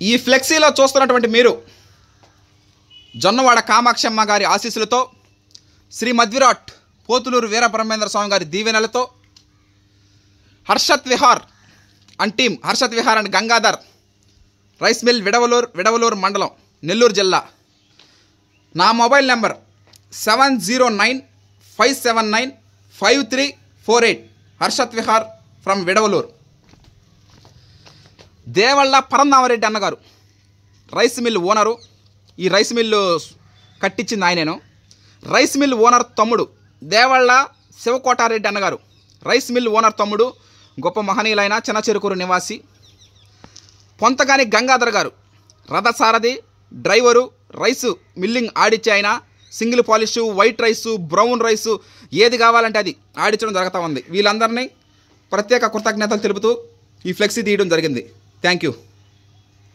ఈ ఫ్లెక్సీలో చూస్తున్నటువంటి మీరు జొన్నవాడ కామాక్షమ్మ గారి ఆశీస్సులతో, శ్రీ మధ్విరాట్ పోతులూరు వీరబ్రహ్మేంద్ర స్వామి గారి దీవెనలతో, Harshat Vihar and team, Harshat Vihar and Gangadhar rice mill Vidavalur మండలం, నెల్లూరు జిల్లా. నా mobile number 7095795348. Harshat Vihar from Vidavalur. Devalla Parandhamareddy అన్నగారు రైస్ మిల్ ఓనరు. ఈ రైస్ మిల్లు కట్టించింది ఆయనేను. రైస్ మిల్ ఓనర్ తమ్ముడు దేవళ్ళ శివకోటారెడ్డి అన్నగారు, రైస్ మిల్ ఓనర్ తమ్ముడు, గొప్ప మహనీయులైన చిన్నచెరుకూరు నివాసి. పొంతగాని గంగాధర్ గారు రథసారథి, డ్రైవరు, రైసు మిల్లింగ్ ఆడిచ్చే ఆయన. Single polish, white rice, brown rice ఏది కావాలంటే అది ఆడించడం జరుగుతూ ఉంది. వీళ్ళందరినీ ప్రత్యేక కృతజ్ఞతలు తెలుపుతూ ఈ ఫ్లెక్సీ తీయడం జరిగింది. Thank you.